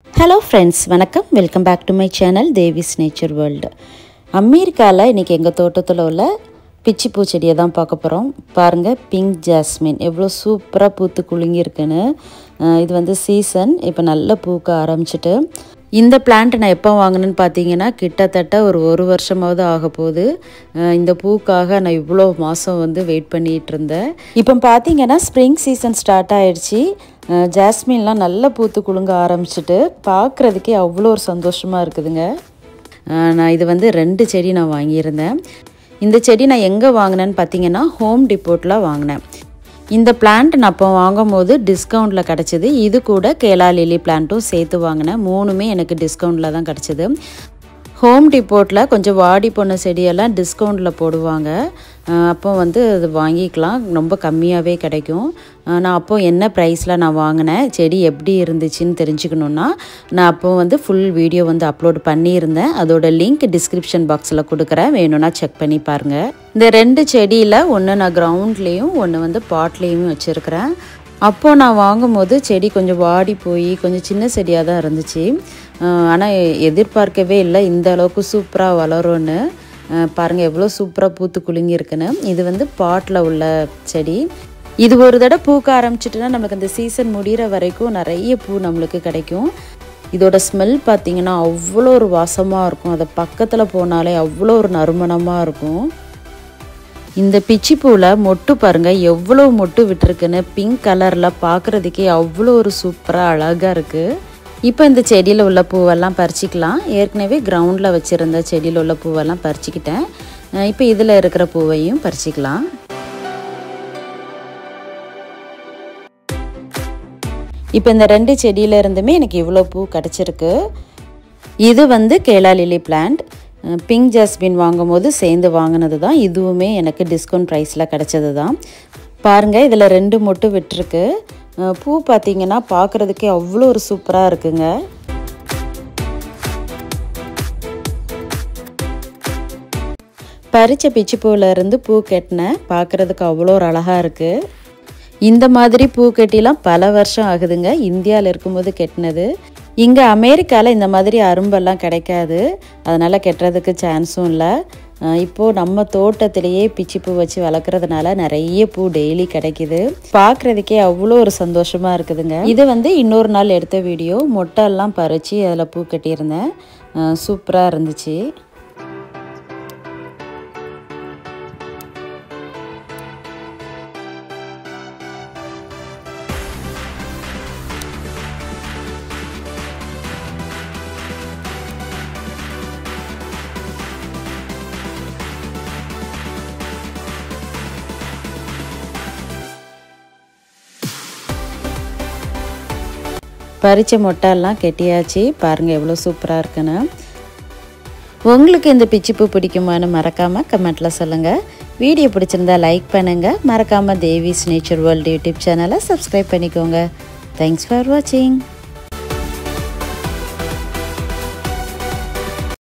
Hello friends, வணக்கம். Welcome back to my channel Devi's Nature World. அமெரிக்கால இன்னைக்கு எங்க தோட்டத்துல உள்ள பிச்சி பூ செடியை தான் பார்க்க போறோம். பாருங்க பிங்க் ஜாஸ்மின் எவ்வளவு சூப்பரா பூத்து குலுங்கி இருக்குன்னு. இது வந்து சீசன் இப்போ நல்ல பூக்க ஆரம்பிச்சிட்டு. இந்த பிளான்ட் நான் எப்போ வாங்குனேன்னு பார்த்தீங்கன்னா கிட்டத்தட்ட ஒரு வருஷமாவது ஆக போகுது. இந்த பூக்காக நான் இவ்வளோ மாதம் வந்து வெயிட் பண்ணிகிட்டு இருந்தேன். இப்போ பார்த்தீங்கன்னா ஸ்ப்ரிங் சீசன் ஸ்டார்ட் ஆயிடுச்சு. ஜாஸ்மின்லாம் நல்லா பூத்து குலுங்க ஆரம்பிச்சிட்டு பார்க்குறதுக்கே அவ்வளோ ஒரு சந்தோஷமாக இருக்குதுங்க. நான் இது வந்து 2 செடி நான் வாங்கியிருந்தேன். இந்த செடி நான் எங்கே வாங்கினேன்னு பார்த்தீங்கன்னா ஹோம் டிப்போட்டில் வாங்கினேன். இந்த பிளான்ட் நான் அப்போ வாங்கும் போது டிஸ்கவுண்ட்டில் கிடச்சிது. இது கூட கேலா லில்லி பிளான்ட்டும் சேர்த்து வாங்கினேன். 3மே எனக்கு டிஸ்கவுண்ட்டில் தான் கிடச்சிது. ஹோம் டிப்போட்டில் கொஞ்சம் வாடி போன செடியெல்லாம் டிஸ்கவுண்ட்டில் போடுவாங்க. அப்போ வந்து அது வாங்கிக்கலாம், ரொம்ப கம்மியாகவே கிடைக்கும். நான் அப்போது என்ன ப்ரைஸில் நான் வாங்கினேன், செடி எப்படி இருந்துச்சுன்னு தெரிஞ்சுக்கணுன்னா நான் அப்போ வந்து ஃபுல் வீடியோ வந்து அப்லோட் பண்ணியிருந்தேன். அதோட லிங்க் டிஸ்கிரிப்ஷன் பாக்ஸில் கொடுக்குறேன், வேணும்னா செக் பண்ணி பாருங்கள். இந்த 2 செடியில் ஒன்று நான் கிரவுண்ட்லேயும் ஒன்று வந்து பாட்லேயும் வச்சுருக்கிறேன். அப்போது நான் வாங்கும்போது செடி கொஞ்சம் வாடி போய் கொஞ்சம் சின்ன செடியாக தான் இருந்துச்சு. ஆனால் எதிர்பார்க்கவே இல்லை இந்த அளவுக்கு சூப்பராக வளரும்னு. பாருங்கள் எவ்வளோ சூப்பராக பூத்து குலுங்கி இருக்குன்னு. இது வந்து பாட்டில் உள்ள செடி. இது ஒரு தடவை பூக்க ஆரம்பிச்சிட்டுனா நம்மளுக்கு அந்த சீசன் முடிகிற வரைக்கும் நிறைய பூ நம்மளுக்கு கிடைக்கும். இதோட ஸ்மெல் பார்த்திங்கன்னா அவ்வளோ ஒரு வாசமாக இருக்கும். அதை பக்கத்தில் போனாலே அவ்வளோ ஒரு நறுமணமாக இருக்கும். இந்த பிச்சி பூவில் மொட்டு பாருங்கள் எவ்வளோ மொட்டு விட்டுருக்குன்னு. பிங்க் கலரில் பார்க்குறதுக்கே அவ்வளோ ஒரு சூப்பராக அழகாக இருக்குது. இப்போ இந்த செடியில் உள்ள பூவெல்லாம் பறிச்சிக்கலாம். ஏற்கனவே கிரவுண்டில் வச்சுருந்த செடியில் உள்ள பூவெல்லாம் பறிச்சிக்கிட்டேன். இப்போ இதில் இருக்கிற பூவையும் பறிச்சிக்கலாம். இப்போ இந்த 2 செடியில் இருந்துமே எனக்கு இவ்வளோ பூ கிடச்சிருக்கு. இது வந்து கேலா லில்லி பிளான்ட். பிங்க் ஜாஸ்மின் வாங்கும் போது சேர்ந்து வாங்கினது தான். இதுவுமே எனக்கு டிஸ்கவுண்ட் ப்ரைஸில் கிடச்சது தான். பாருங்கள் இதில் 2 மொட்டு விட்டுருக்கு. பூ பார்த்திங்கன்னா பார்க்குறதுக்கே அவ்வளோ ஒரு சூப்பராக இருக்குங்க. பறித்த பிச்சி பூவிலேருந்து பூ கட்டினேன். பார்க்குறதுக்கு அவ்வளோ ஒரு அழகாக இருக்குது. இந்த மாதிரி பூ கட்டிலாம் பல வருஷம் ஆகுதுங்க. இந்தியாவில் இருக்கும்போது கெட்டினது. இங்கே அமெரிக்காவில் இந்த மாதிரி அரும்பெல்லாம் கிடைக்காது, அதனால் கெட்டுறதுக்கு சான்ஸும் இல்லை. இப்போது நம்ம தோட்டத்திலேயே பிச்சி பூ வச்சு வளர்க்குறதுனால நிறைய பூ டெய்லி கிடைக்கிது. பார்க்குறதுக்கே அவ்வளோ ஒரு சந்தோஷமாக இருக்குதுங்க. இது வந்து இன்னொரு நாள் எடுத்த வீடியோ. மொட்டையெல்லாம் பறித்து அதில் பூ கட்டியிருந்தேன். சூப்பராக இருந்துச்சு. பறித்த மொட்டையெல்லாம் கெட்டியாச்சு. பாருங்கள் எவ்வளோ சூப்பராக இருக்குன்னு. உங்களுக்கு இந்த பிச்சிப்பூ பிடிக்குமான்னு மறக்காமல் கமெண்ட்டில் சொல்லுங்கள். வீடியோ பிடிச்சிருந்தா லைக் பண்ணுங்கள். மறக்காமல் தேவிஸ் நேச்சர் வேர்ல்டு யூடியூப் சேனலை சப்ஸ்கிரைப் பண்ணிக்கோங்க. தேங்க்ஸ் ஃபார் வாட்சிங்.